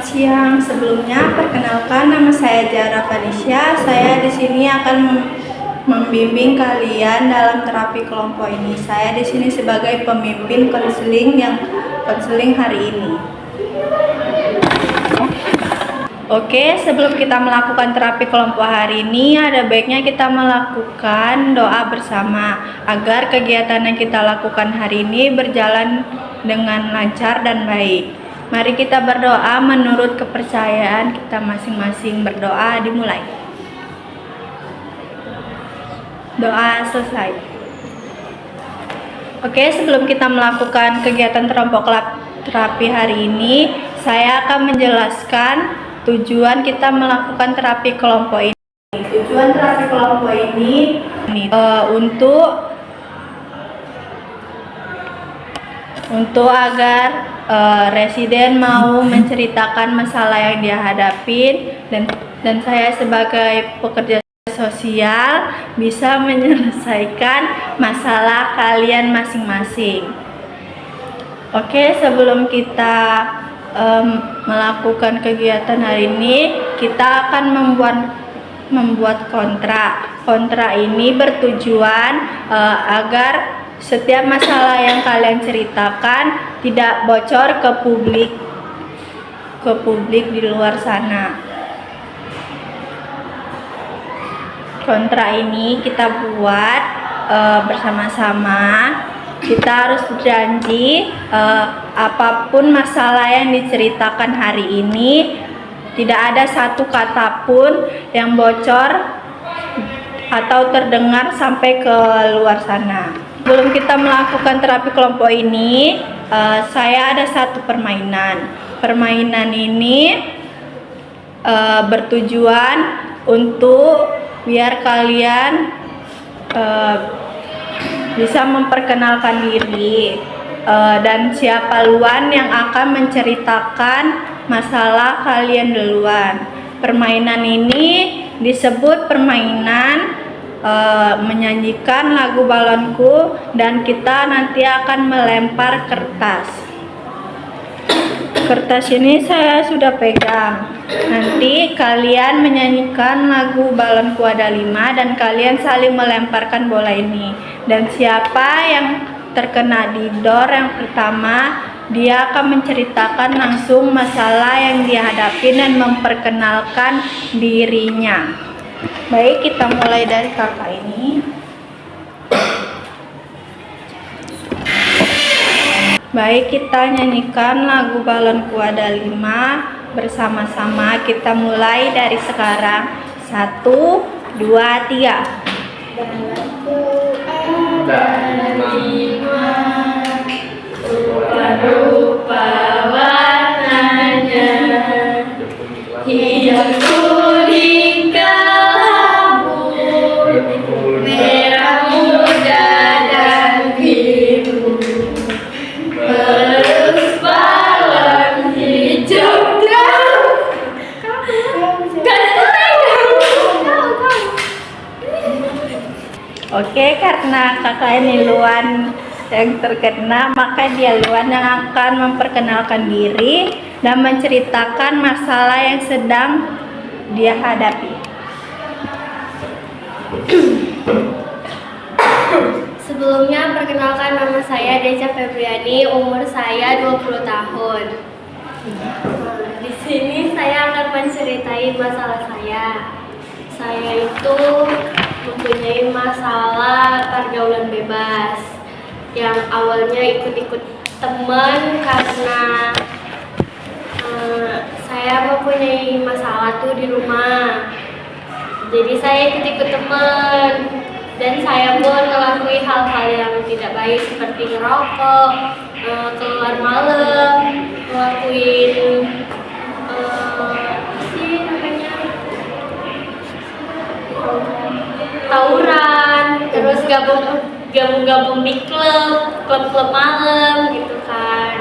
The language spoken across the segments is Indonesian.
siang. Sebelumnya, perkenalkan nama saya Zahra Fanisya. Saya di sini akan membimbing kalian dalam terapi kelompok ini. Saya di sini sebagai pemimpin konseling hari ini. Oke, sebelum kita melakukan terapi kelompok hari ini, ada baiknya kita melakukan doa bersama agar kegiatan yang kita lakukan hari ini berjalan dengan lancar dan baik. Mari kita berdoa menurut kepercayaan kita masing-masing. Berdoa dimulai. Doa selesai. Oke, sebelum kita melakukan kegiatan kelompok terapi hari ini, saya akan menjelaskan tujuan kita melakukan terapi kelompok ini. Tujuan terapi kelompok ini untuk agar residen mau menceritakan masalah yang dia hadapin, dan saya sebagai pekerja sosial bisa menyelesaikan masalah kalian masing-masing. Oke, sebelum kita melakukan kegiatan hari ini, kita akan membuat kontrak. Kontrak ini bertujuan agar setiap masalah yang kalian ceritakan tidak bocor ke publik di luar sana. Kontrak ini kita buat bersama-sama. Kita harus berjanji apapun masalah yang diceritakan hari ini, tidak ada satu kata pun yang bocor atau terdengar sampai ke luar sana. Sebelum kita melakukan terapi kelompok ini, saya ada satu permainan. Permainan ini bertujuan untuk biar kalian bisa memperkenalkan diri dan siapa duluan yang akan menceritakan masalah kalian duluan. Permainan ini disebut permainan menyanyikan lagu balonku, dan kita nanti akan melempar kertas. Kertas ini saya sudah pegang. Nanti kalian menyanyikan lagu balonku ada 5 dan kalian saling melemparkan bola ini. Dan siapa yang terkena di door yang pertama, dia akan menceritakan langsung masalah yang dia hadapi dan memperkenalkan dirinya. Baik, kita mulai dari kakak ini. Baik, kita nyanyikan lagu balonku ada 5 bersama-sama. Kita mulai dari sekarang. 1, 2, 3. Balonku ada 5, rupa-rupa warnanya, hijau, kuning, kelabu, merah muda dan biru. Terus balon hijau dan Oke, karena kakak ini luan yang terkena, maka dia luan yang akan memperkenalkan diri dan menceritakan masalah yang sedang dia hadapi. Sebelumnya, perkenalkan, nama saya Deca Febriani, umur saya 20 tahun. Di sini saya akan menceritai masalah saya. Saya itu mempunyai masalah pergaulan bebas, yang awalnya ikut-ikut teman karena saya mempunyai masalah tuh di rumah. Jadi saya ikut-ikut teman, dan saya pun melakukan hal-hal yang tidak baik seperti ngerokok, keluar malam, ngelakuin tawuran, terus gabung di klub malam gitu kan.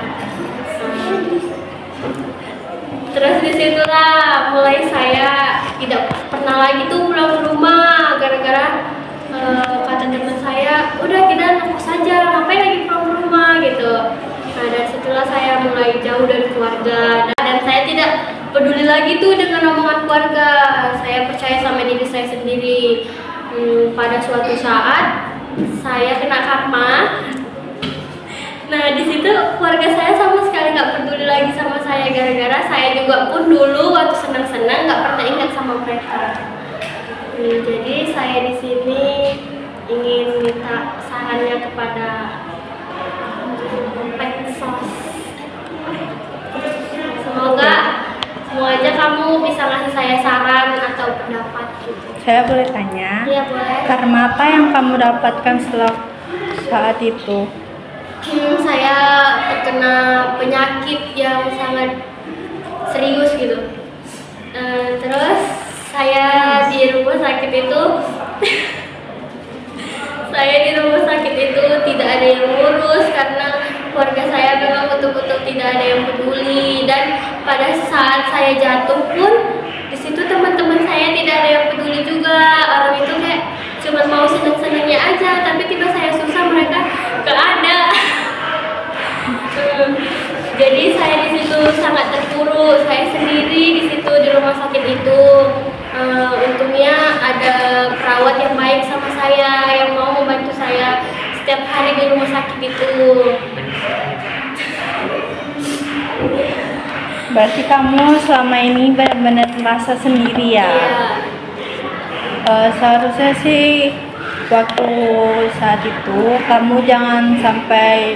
Terus disitulah mulai saya tidak pernah lagi tuh pulang ke rumah, gara-gara kata teman saya, udah kita ngekos saja, ngapain lagi pulang ke rumah gitu. Nah, dari situlah saya mulai jauh dari keluarga, dan saya tidak peduli lagi tuh dengan omongan keluarga. Saya percaya sama diri saya sendiri. Pada suatu saat saya kena karma. Nah, di situ keluarga saya sama sekali nggak peduli lagi sama saya, gara-gara saya juga pun dulu waktu senang-senang nggak pernah ingat sama mereka. Jadi saya di sini ingin minta sarannya kepada Peksos. Semoga aja kamu bisa ngasih saya saran atau pendapat gitu. Saya boleh tanya? Iya, boleh. Karma apa yang kamu dapatkan setelah saat itu? Saya terkena penyakit yang sangat serius gitu. Terus saya di rumah sakit itu tidak ada yang ngurus karena keluarga saya memang betul-betul tidak ada yang peduli, dan pada saat saya jatuh pun di situ teman-teman saya tidak ada yang peduli juga. Orang itu kayak cuma mau seneng-senengnya aja, tapi tiba saya susah mereka gak ada. Jadi saya di situ sangat terpuruk. Saya sendiri di situ di rumah sakit itu. Untungnya ada perawat yang baik sama saya, yang mau membantu saya setiap hari di rumah sakit itu. Berarti kamu selama ini benar-benar merasa sendiri ya? Iya. Seharusnya sih waktu saat itu kamu jangan sampai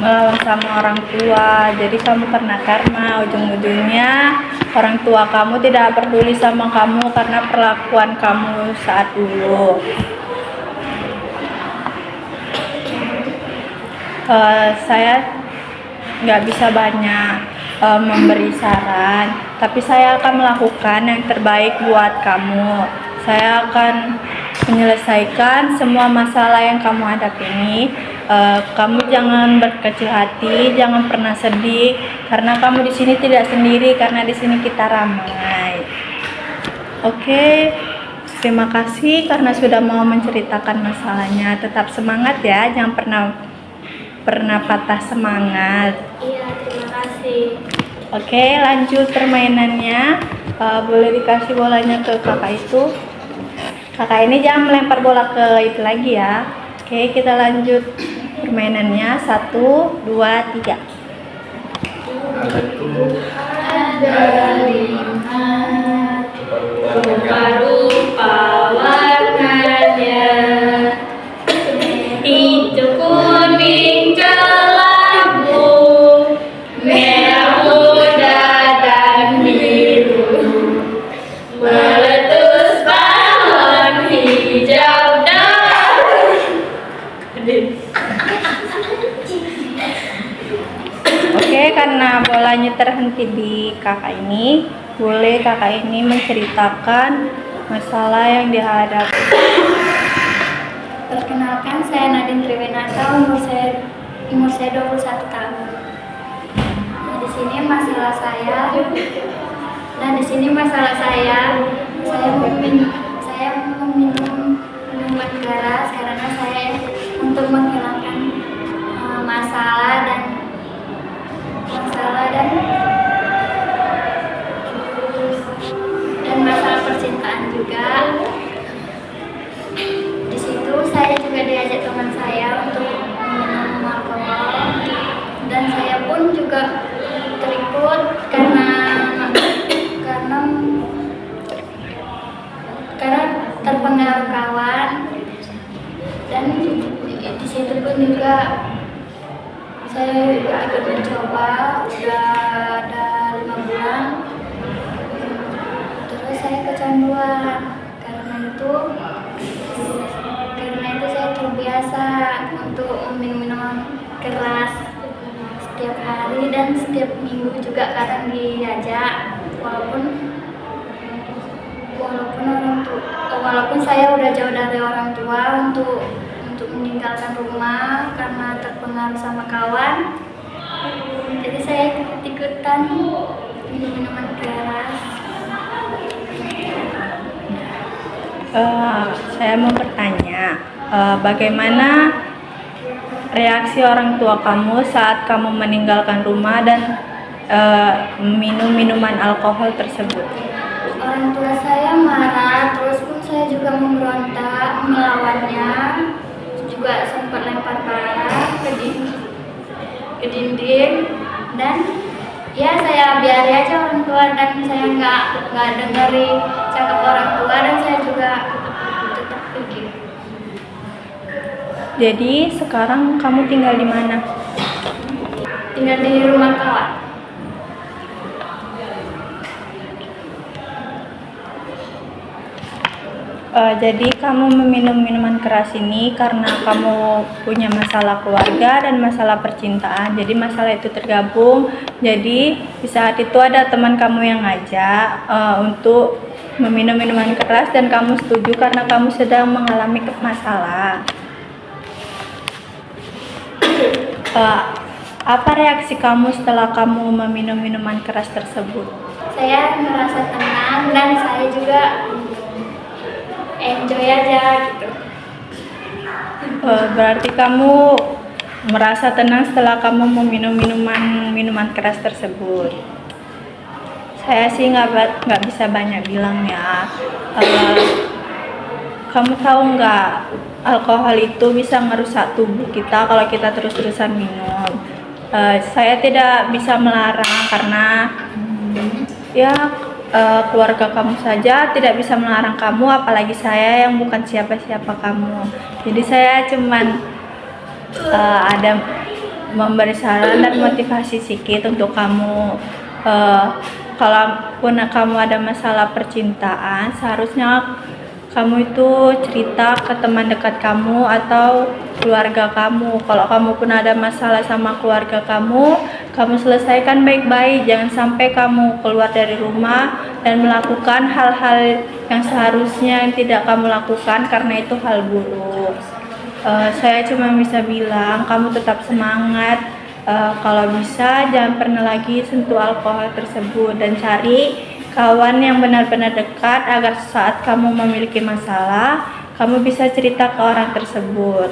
melawan sama orang tua. Jadi kamu kena karma, ujung-ujungnya orang tua kamu tidak peduli sama kamu karena perlakuan kamu saat dulu. Saya nggak bisa banyak memberi saran, tapi saya akan melakukan yang terbaik buat kamu. Saya akan menyelesaikan semua masalah yang kamu hadapi ini. Kamu jangan berkecil hati, jangan pernah sedih, karena kamu di sini tidak sendiri, karena di sini kita ramai. Oke, terima kasih karena sudah mau menceritakan masalahnya. Tetap semangat ya, jangan pernah patah semangat. Iya, terima kasih. Oke, lanjut permainannya. Boleh dikasih bolanya ke kakak itu. Kakak ini jangan melempar bola ke itu lagi ya. Oke, kita lanjut permainannya. 1, 2, 3. Ada 5 rupa-rupa warnanya, hijau, kuning, kelabu, merah muda dan biru, meletus balon hijau dan Oke, karena bolanya terhenti di kakak ini, boleh kakak ini menceritakan masalah yang dihadapi. Perkenalkan, saya Nadine Triwinata, umur saya 21 tahun. Nah, di sini masalah saya, saya meminum minuman keras karena saya untuk menghilangkan masalah dan masalah percintaan juga. Di situ saya juga diajak teman saya untuk minum alkohol, dan saya pun juga terikut karena terpengaruh kawan, dan di situ pun juga saya ikut mencoba, udah ada 5 bulan. Terus saya kecanduan, karena itu saya terbiasa untuk minum minuman keras setiap hari dan setiap minggu juga kadang diajak, walaupun saya udah jauh dari orang tua untuk meninggalkan rumah karena terpengaruh sama kawan. Jadi saya ikut-ikutan minum minuman keras. Saya mau bertanya, bagaimana reaksi orang tua kamu saat kamu meninggalkan rumah dan minum minuman alkohol tersebut? Orang tua saya marah, terus pun saya juga memberontak melawannya, juga sempat lempar barang ke dinding, dan ya saya biari aja orang tua, dan saya nggak dengerin cakap orang tua, dan saya juga tetap pergi. Jadi sekarang kamu tinggal di mana? Tinggal di rumah kawan. Jadi kamu meminum minuman keras ini karena kamu punya masalah keluarga dan masalah percintaan. Jadi masalah itu tergabung. Jadi di saat itu ada teman kamu yang ngajak untuk meminum minuman keras dan kamu setuju karena kamu sedang mengalami masalah. Apa reaksi kamu setelah kamu meminum minuman keras tersebut? Saya merasa tenang dan saya juga enjoy aja gitu. Berarti kamu merasa tenang setelah kamu meminum minuman keras tersebut. Saya sih nggak bisa banyak bilang ya. Kamu tahu nggak, alkohol itu bisa merusak tubuh kita kalau kita terus-terusan minum. Saya tidak bisa melarang karena ya keluarga kamu saja tidak bisa melarang kamu, apalagi saya yang bukan siapa-siapa kamu. Jadi saya cuman ada memberi saran dan motivasi sedikit untuk kamu. Kalaupun kamu ada masalah percintaan, seharusnya kamu itu cerita ke teman dekat kamu atau keluarga kamu. Kalau kamu pun ada masalah sama keluarga kamu selesaikan baik-baik. Jangan sampai kamu keluar dari rumah dan melakukan hal-hal yang seharusnya yang tidak kamu lakukan karena itu hal buruk. Saya cuma bisa bilang kamu tetap semangat. Kalau bisa jangan pernah lagi sentuh alkohol tersebut dan cari kawan yang benar-benar dekat agar saat kamu memiliki masalah, kamu bisa cerita ke orang tersebut.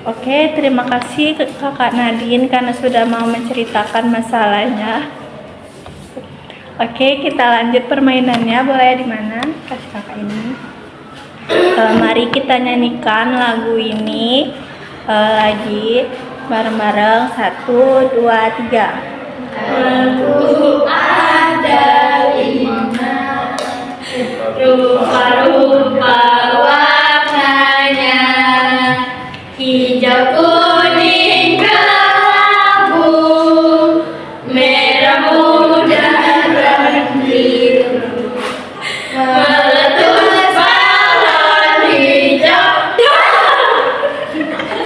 Oke, terima kasih Kakak Nadine karena sudah mau menceritakan masalahnya. Oke, kita lanjut permainannya. Boleh di mana? Kasih kakak ini. Mari kita nyanyikan lagu ini lagi bareng-bareng. 1, 2, 3. Aku ada 5 rupa-rupa warnanya, hijau, kuning, kelabu, merah muda dan biru, meletus balon hijau.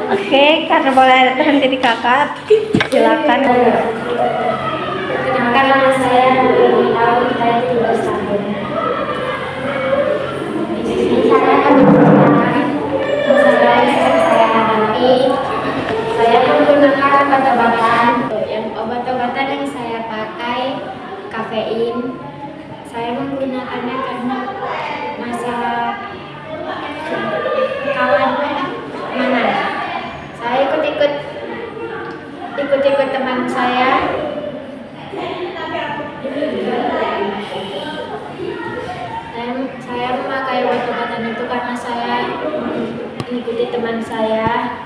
Oke, karena boleh berhenti di kakak, silakan. Karena saya belum tahu saya 17 tahun. Di sini saya akan menceritakan masalah yang saya hadapi. Saya menggunakan obat-obatan. Obat-obatan yang saya pakai kafein. Saya menggunakannya karena masalah kawan mana. Saya ikut teman saya. Saya memakai obat-obatan itu karena saya mengikuti teman saya.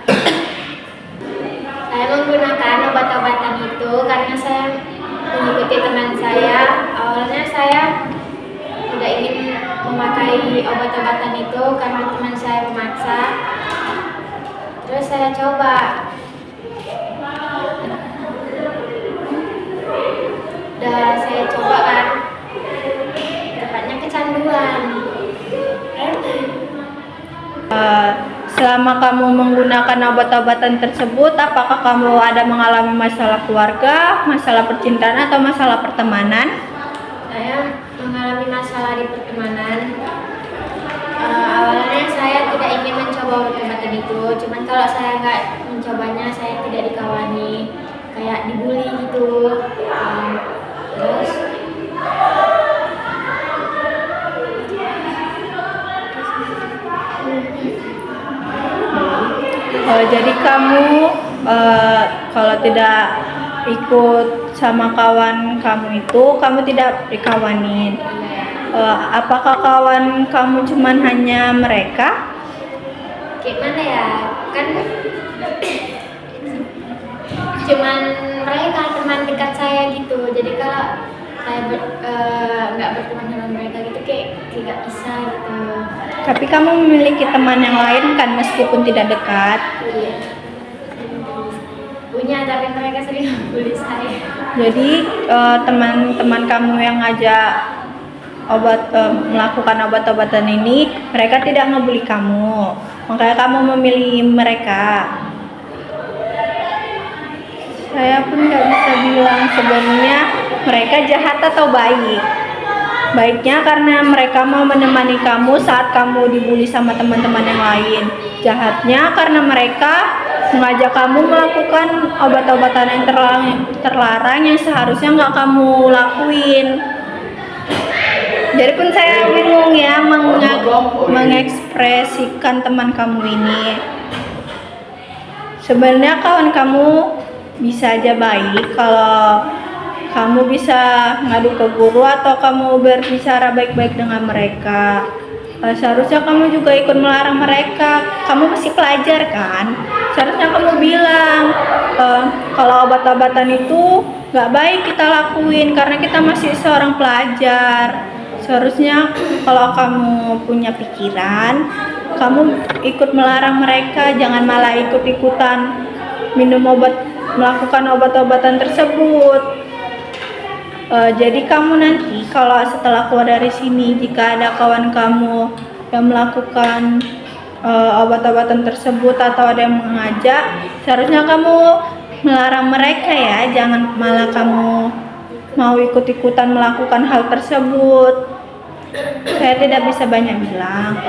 Saya menggunakan obat-obatan itu karena saya mengikuti teman saya. Awalnya saya tidak ingin memakai obat-obatan itu karena teman saya memaksa. Terus saya coba. Saya coba kan, dapatnya kecanduan. Selama kamu menggunakan obat-obatan tersebut, apakah kamu ada mengalami masalah keluarga, masalah percintaan, atau masalah pertemanan? Saya mengalami masalah di pertemanan. Awalnya saya tidak ingin mencoba obat-obatan itu, cuman kalau saya nggak mencobanya, saya tidak dikawani, kayak dibully gitu. Terus jadi kamu kalau tidak ikut sama kawan kamu itu kamu tidak dikawanin. Apakah kawan kamu cuman hanya mereka? Kayak mana ya, kan cuman mereka teman dekat saya gitu. Jadi kalau saya nggak berteman dengan mereka gitu kayak tidak bisa gitu. Tapi kamu memiliki teman yang lain kan meskipun tidak dekat. Iya, punya, tapi mereka sering membuli saya. Jadi teman-teman kamu yang ngajak melakukan obat-obatan ini, mereka tidak ngebully kamu, makanya kamu memilih mereka. Saya pun nggak bisa bilang sebenarnya mereka jahat atau baik. Baiknya karena mereka mau menemani kamu saat kamu dibully sama teman-teman yang lain. Jahatnya karena mereka mengajak kamu melakukan obat-obatan yang terlarang yang seharusnya nggak kamu lakuin. Jadi pun saya bingung ya mengekspresikan teman kamu ini. Sebenarnya kawan kamu bisa aja baik kalau kamu bisa ngadu ke guru atau kamu berbicara baik-baik dengan mereka. Seharusnya kamu juga ikut melarang mereka. Kamu masih pelajar kan? Seharusnya kamu bilang kalau obat-obatan itu nggak baik kita lakuin karena kita masih seorang pelajar. Seharusnya kalau kamu punya pikiran, kamu ikut melarang mereka, jangan malah ikut-ikutan melakukan obat-obatan tersebut. Jadi kamu nanti kalau setelah keluar dari sini, jika ada kawan kamu yang melakukan obat-obatan tersebut atau ada yang mengajak, seharusnya kamu melarang mereka ya, jangan malah kamu mau ikut-ikutan melakukan hal tersebut. Saya tidak bisa banyak bilang,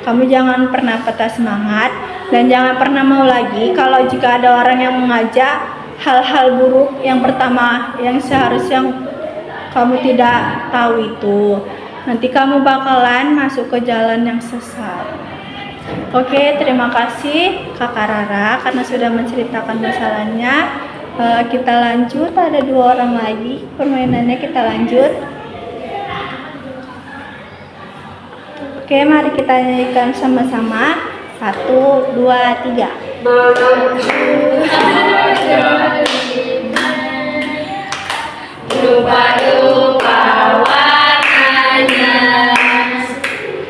kamu jangan pernah patah semangat dan jangan pernah mau lagi kalau jika ada orang yang mengajak hal-hal buruk yang pertama yang seharusnya kamu tidak tahu itu. Nanti kamu bakalan masuk ke jalan yang sesat. Oke, terima kasih Kakak Rara karena sudah menceritakan masalahnya. Kita lanjut, ada 2 orang lagi permainannya, kita lanjut. Oke, mari kita nyanyikan sama-sama. 1, 2, 3. Lupa-lupa warnanya,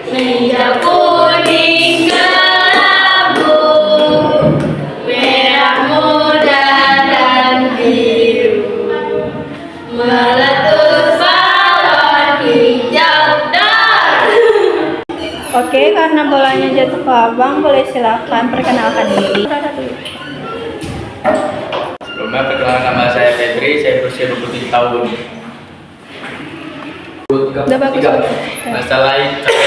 hijau kuning kelabu, merah muda dan biru, meletus balon hijau dar. Oke, karena bolanya jatuh ke abang, boleh silakan perkenalkan diri. Sebelumnya perkenalkan nama saya Febri, saya berusia 27 tahun. Udah bagus. Masalah itu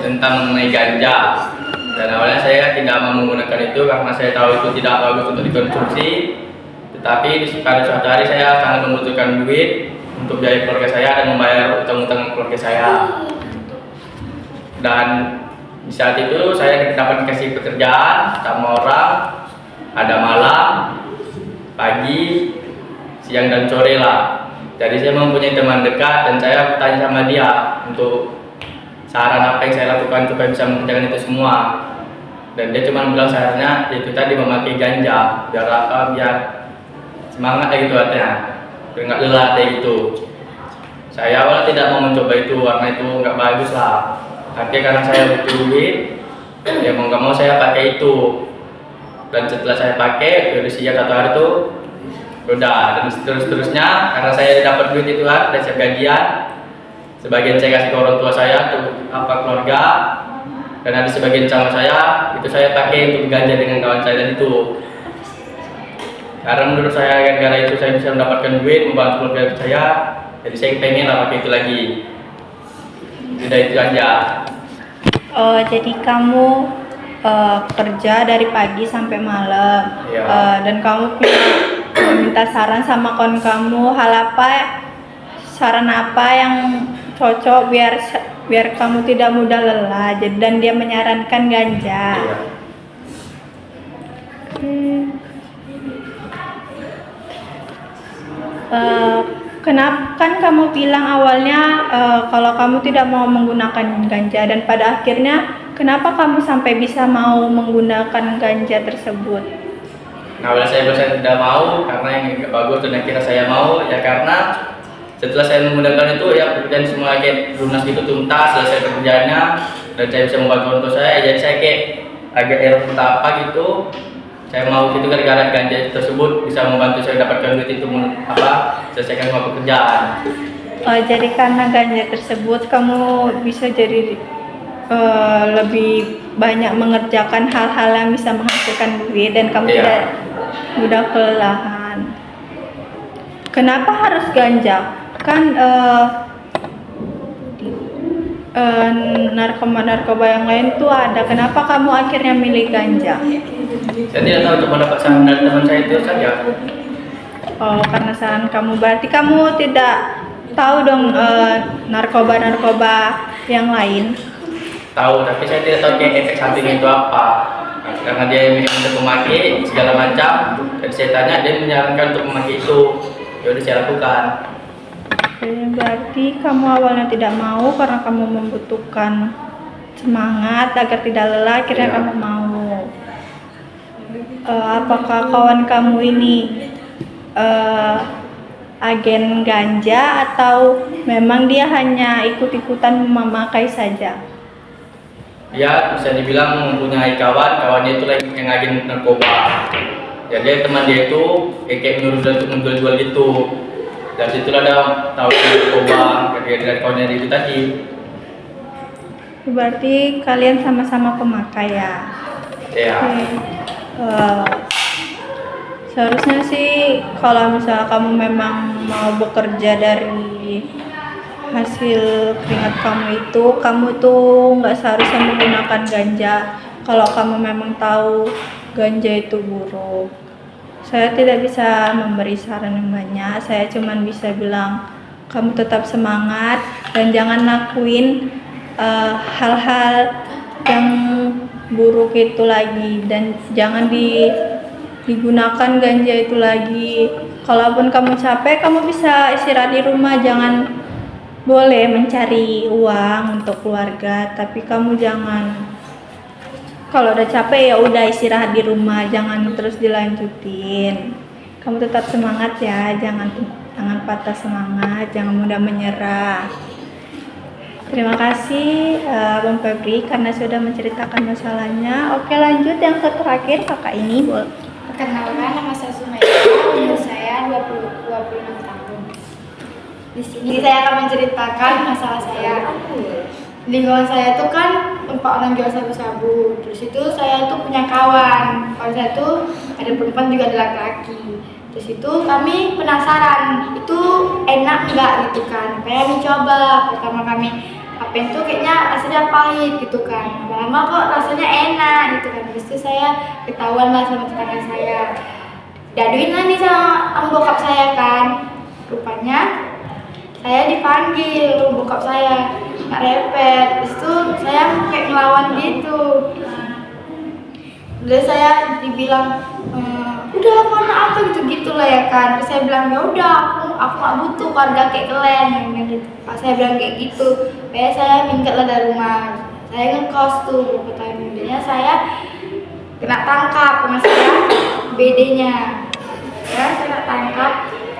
tentang mengenai ganja. Dan awalnya saya tidak mau menggunakan itu karena saya tahu itu tidak bagus untuk dikonsumsi. Tetapi pada suatu hari saya sangat membutuhkan duit untuk biaya keluarga saya dan membayar utang-utang keluarga saya. Dan di saat itu saya dapat dikasih pekerjaan sama orang, ada malam, pagi, siang dan sore lah. Jadi saya mempunyai teman dekat dan saya bertanya sama dia untuk saran apa yang saya lakukan supaya bisa mengerjakan itu semua. Dan dia cuma bilang sarannya itu tadi memakai ganja biar apa, biar semangat kayak gitu artinya, biar nggak lelah kayak gitu. Saya awalnya tidak mau mencoba itu karena itu nggak bagus lah. Tapi karena saya butuh duit, ya mau nggak mau saya pakai itu. Dan setelah saya pakai, dari sejak 1 hari itu udah, dan terus-terusnya karena saya dapat duit itu kan, dan saya gajian, sebagian saya kasih ke orang tua saya untuk keluarga, dan ada sebagian sama saya itu saya pakai untuk ganja dengan kawan saya dan itu. Karena menurut saya gara-gara itu saya bisa mendapatkan duit membantu keluarga saya, jadi saya pengen lah pakai itu lagi. Sudah itu aja. Oh, jadi kamu kerja dari pagi sampai malam, Iya. dan kamu minta saran sama kawan kamu saran apa yang cocok biar kamu tidak mudah lelah. Dan dia menyarankan ganja. Iya. Eh, kenapa kan kamu bilang awalnya kalau kamu tidak mau menggunakan ganja dan pada akhirnya kenapa kamu sampai bisa mau menggunakan ganja tersebut? Nah, awalnya saya tidak mau karena yang nggak bagus dan akhirnya saya mau ya karena setelah saya menggunakan itu ya kemudian semua kayak lunas gitu tuntas selesai pekerjaannya dan saya bisa membantu orang tua saya jadi saya kayak agak error entah apa gitu saya mau gitu gara-gara ganja tersebut bisa membantu saya dapatkan duit itu selesaikan semua pekerjaan. Oh, jadi karena ganja tersebut kamu bisa jadi lebih banyak mengerjakan hal-hal yang bisa menghasilkan duit dan kamu Iya. tidak mudah kelelahan. Kenapa harus ganja? Kan narkoba yang lain tuh ada. Kenapa kamu akhirnya milih ganja? Saya tidak tahu untuk mendapat saran dari teman saya itu saja. Oh, karena saran kamu berarti kamu tidak tahu dong narkoba yang lain. Tahu tapi saya tidak tahu kayak efek sampingnya itu apa. Nah, karena dia minum untuk memakai segala macam dan saya tanya dia menyarankan untuk memakai itu ya udah saya lakukan. Berarti kamu awalnya tidak mau karena kamu membutuhkan semangat agar tidak lelah, akhirnya Iya. kamu mau. Apakah kawan kamu ini agen ganja atau memang dia hanya ikut-ikutan memakai saja? Dia bisa dibilang mempunyai kawannya itu lagi yang agen narkoba. Jadi teman dia itu kayak menyuruh dia untuk menjual-jual gitu. Dari situlah ada tahu narkoba dari kawannya itu tadi. Berarti kalian sama-sama pemakai ya? Ya. Oke. Seharusnya sih kalau misalnya kamu memang mau bekerja dari hasil keringat kamu itu, kamu tuh nggak seharusnya menggunakan ganja kalau kamu memang tahu ganja itu buruk. Saya tidak bisa memberi saran yang banyak, saya cuma bisa bilang kamu tetap semangat dan jangan lakuin hal-hal yang buruk itu lagi dan jangan digunakan ganja itu lagi. Kalaupun kamu capek, kamu bisa istirahat di rumah, jangan boleh mencari uang untuk keluarga, tapi kamu jangan kalau udah capek ya udah istirahat di rumah, jangan terus dilanjutin. Kamu tetap semangat ya, jangan patah semangat, jangan mudah menyerah. Terima kasih Bang Febri karena sudah menceritakan masalahnya. Oke, lanjut yang terakhir kakak ini. Perkenalkan, nama saya Sumaira, umur saya 26 tahun. Di sini saya akan menceritakan masalah saya. Lingkungan saya tuh kan tempat orang jual sabu-sabu. Terus itu saya tuh punya kawan. Kawan saya tuh ada perempuan juga ada laki-laki. Terus itu kami penasaran, itu enak nggak gitu kan? Kayak coba pertama kami apain tuh kayaknya rasanya pahit gitu kan. Lama-lama kok rasanya enak gitu kan. Terus itu saya ketahuan lah sama tetangga saya. Diaduin lah nih sama bokap saya kan. Rupanya saya dipanggil bokap saya nggak repet. Terus itu saya kayak ngelawan gitu. Terus saya dibilang udah aku anak apa gitu lah ya kan. Terus saya bilang ya udah aku nggak butuh keluarga kayak kalian gitu. Pas saya bilang kayak gitu, kayak saya minggat lah dari rumah. Saya ngekos tuh beberapa tahun kemudian saya kena tangkap karena saya BD-nya. Ya saya kena tangkap.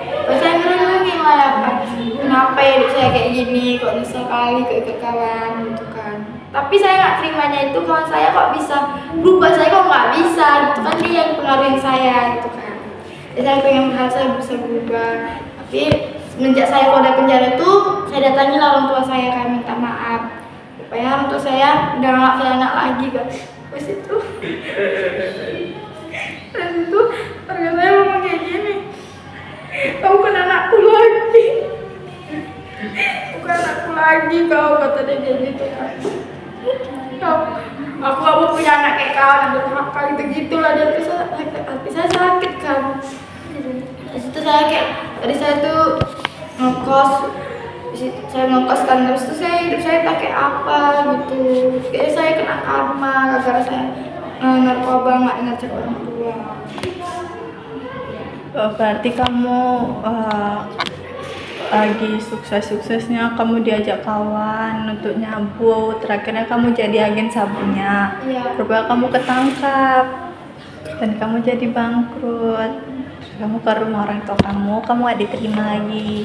Terus saya ngerengin lah ya kan. Kenapa ya hidup saya kayak gini, kok nyesel kali kok ikut kawan gitu kan. Tapi saya nggak terimanya itu kawan saya kok bisa berubah, saya kok nggak bisa gitu kan, dia yang pengaruhin saya gitu kan. Jadi saya pengen hal saya bisa berubah. Tapi semenjak saya keluar dari penjara tuh saya datangi lah orang tua saya kan minta maaf. Supaya orang tua saya udah nggak saya anak lagi kan. Terus itu harga saya ngomong kayak gini, kamu kan anakku lagi. Bukan anakku lagi kau, kata dia kayak gitu kan. Aku gak mau punya anak kayak kau, anak berhak gitu lah dia. Terus hati saya sakit kan. Terus itu saya kayak tadi saya tuh ngekos, saya ngekos kan, terus tuh saya hidup saya pakai apa gitu. Kayaknya saya kena karma gara-gara saya narkoba nggak dengar cakap orang tua. Oh, berarti kamu lagi sukses-suksesnya kamu diajak kawan untuk nyabu, terakhirnya kamu jadi agen sabunya. Iya. Rupanya kamu ketangkap dan kamu jadi bangkrut. Terus kamu ke rumah orang tua kamu gak diterima lagi.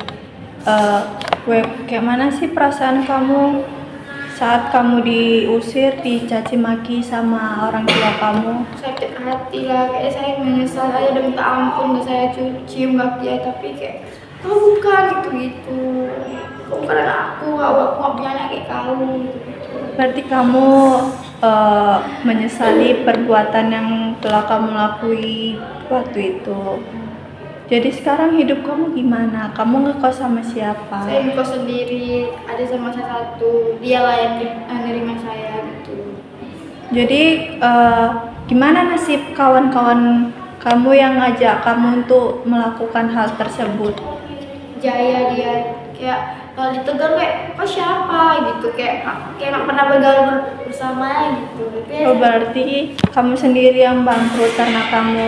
Kayak mana sih perasaan kamu saat kamu diusir, dicaci maki sama orang tua kamu? Sakit hati lah, kayak saya menyesal, saya udah minta ampun, udah saya cium kaki ya, tapi kayak kau bukan gitu, kau bukan anak aku gak punya anak kayak kau gitu. Berarti kamu menyesali perbuatan yang telah kamu lakui waktu itu. Jadi sekarang hidup kamu gimana? Kamu ngekos sama siapa? Saya ngekos sendiri, ada sama saya satu, dialah yang nerima saya gitu. Jadi gimana nasib kawan-kawan kamu yang ngajak kamu untuk melakukan hal tersebut? Jaya dia, kayak kalau ditegur kayak kau siapa gitu, kayak nggak pernah bergaul bersama gitu. Tapi Oh, berarti kamu sendiri yang bangkrut karena kamu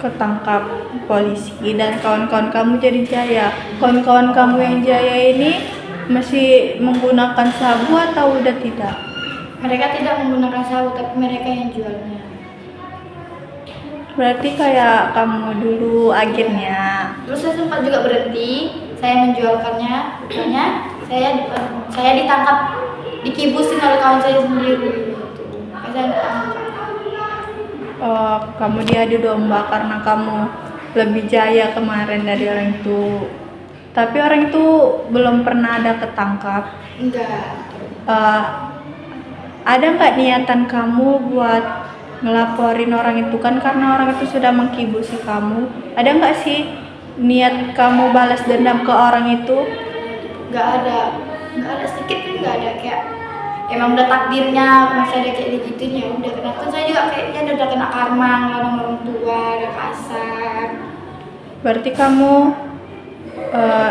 ketangkap polisi dan kawan-kawan kamu jadi jaya. Kawan-kawan kamu yang jaya ini masih menggunakan sabu atau udah tidak? mereka tidak menggunakan sabu, tapi mereka yang jualnya. Berarti kayak kamu dulu agennya. Terus saya sempat juga berhenti, saya menjualkannya, makanya saya ditangkap, dikibusin oleh kawan saya sendiri gitu. Saya ditangkap. Kamu diadu domba karena kamu lebih jaya kemarin dari orang itu. Tapi orang itu belum pernah ada ketangkap. Enggak. Ada nggak niatan kamu buat ngelaporin orang itu kan karena orang itu sudah mengkibusi kamu? Ada nggak sih niat kamu balas dendam ke orang itu? Nggak ada sedikit pun nggak ada, kayak emang udah takdirnya masih ada kayak digituin ya udah. Kenapa saya juga kayaknya udah kena karma ngelawan orang tua, udah kasar. Berarti kamu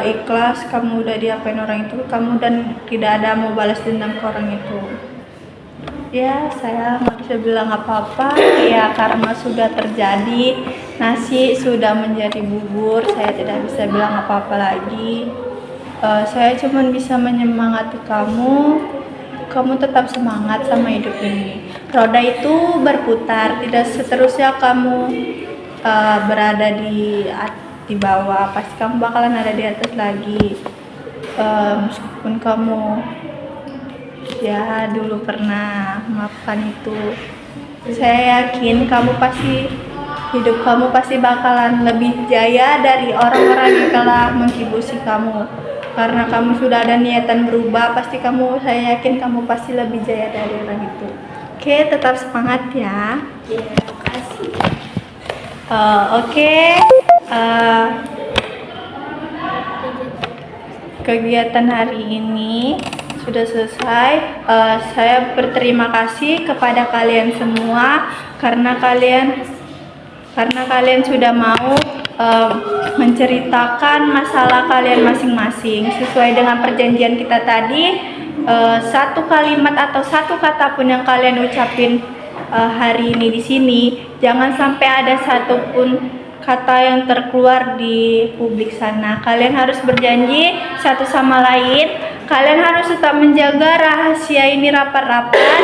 ikhlas, kamu udah diapain orang itu, kamu dan tidak ada mau balas dendam ke orang itu. Ya, saya nggak bisa bilang apa-apa. Ya, karma sudah terjadi, nasi sudah menjadi bubur. Saya tidak bisa bilang apa-apa lagi. Saya cuma bisa menyemangati kamu. Kamu tetap semangat sama hidup ini. Roda itu berputar, tidak seterusnya kamu berada di bawah. Pasti kamu bakalan ada di atas lagi. Meskipun kamu ya dulu pernah melakukan itu, saya yakin hidup kamu pasti bakalan lebih jaya dari orang-orang yang telah mengkibusi kamu. Karena kamu sudah ada niatan berubah, saya yakin kamu pasti lebih jaya dari orang itu. Oke, tetap semangat ya. Ya, terima kasih. Oke. Kegiatan hari ini sudah selesai. Saya berterima kasih kepada kalian semua karena kalian sudah mau menceritakan masalah kalian masing-masing sesuai dengan perjanjian kita tadi. Satu kalimat atau satu kata pun yang kalian ucapin hari ini di sini, jangan sampai ada satupun kata yang terkeluar di publik sana. Kalian harus berjanji satu sama lain. Kalian harus tetap menjaga rahasia ini rapat-rapat.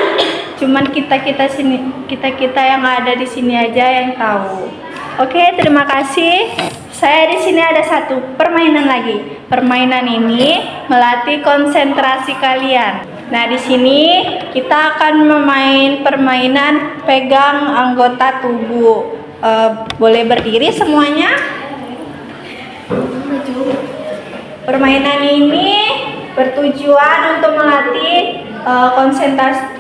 Cuman kita yang ada di sini aja yang tahu. Oke, terima kasih. Saya di sini ada satu permainan lagi. Permainan ini melatih konsentrasi kalian. Nah, di sini kita akan memain permainan pegang anggota tubuh. Boleh berdiri semuanya. Permainan ini bertujuan untuk melatih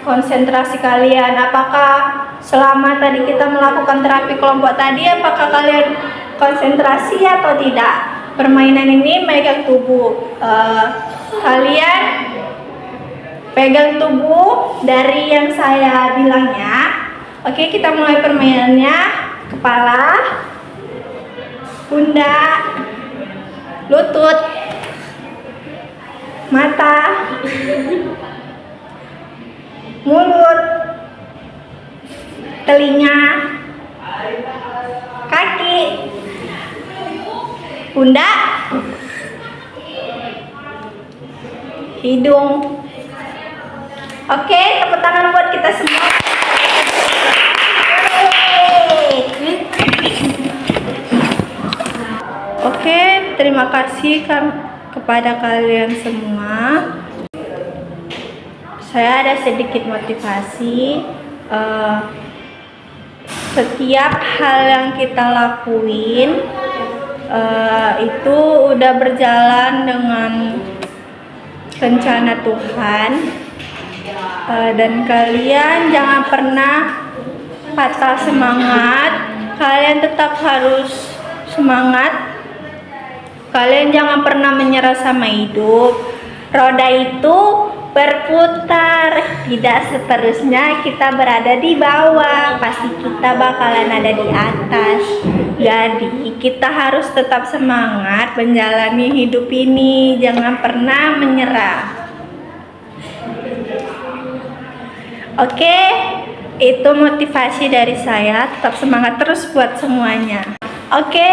konsentrasi kalian. Apakah selama tadi kita melakukan terapi kelompok tadi, apakah kalian konsentrasi atau tidak? Permainan ini megang tubuh. Kalian pegang tubuh dari yang saya bilangnya. Oke, kita mulai permainannya. Kepala, pundak, lutut, mata, mulut, telinga, kaki, Pundak, hidung. Oke, tepuk tangan buat kita semua. Oke, terima kasih kepada kalian semua. Saya ada sedikit motivasi. Setiap hal yang kita lakuin itu udah berjalan dengan rencana Tuhan. Dan kalian jangan pernah patah semangat. Kalian tetap harus semangat. Kalian jangan pernah menyerah sama hidup. Roda itu berputar, tidak seterusnya kita berada di bawah, pasti kita bakalan ada di atas. Jadi kita harus tetap semangat menjalani hidup ini, jangan pernah menyerah. Oke, itu motivasi dari saya. Tetap semangat terus buat semuanya. Oke.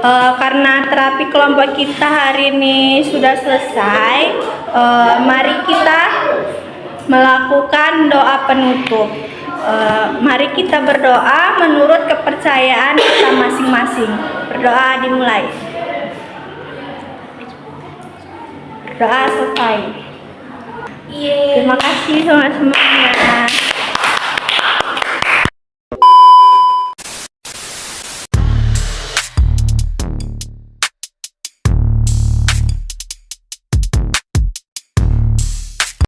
Karena terapi kelompok kita hari ini sudah selesai, mari kita melakukan doa penutup. Mari kita berdoa menurut kepercayaan kita masing-masing. Berdoa dimulai. Doa selesai. Terima kasih semuanya.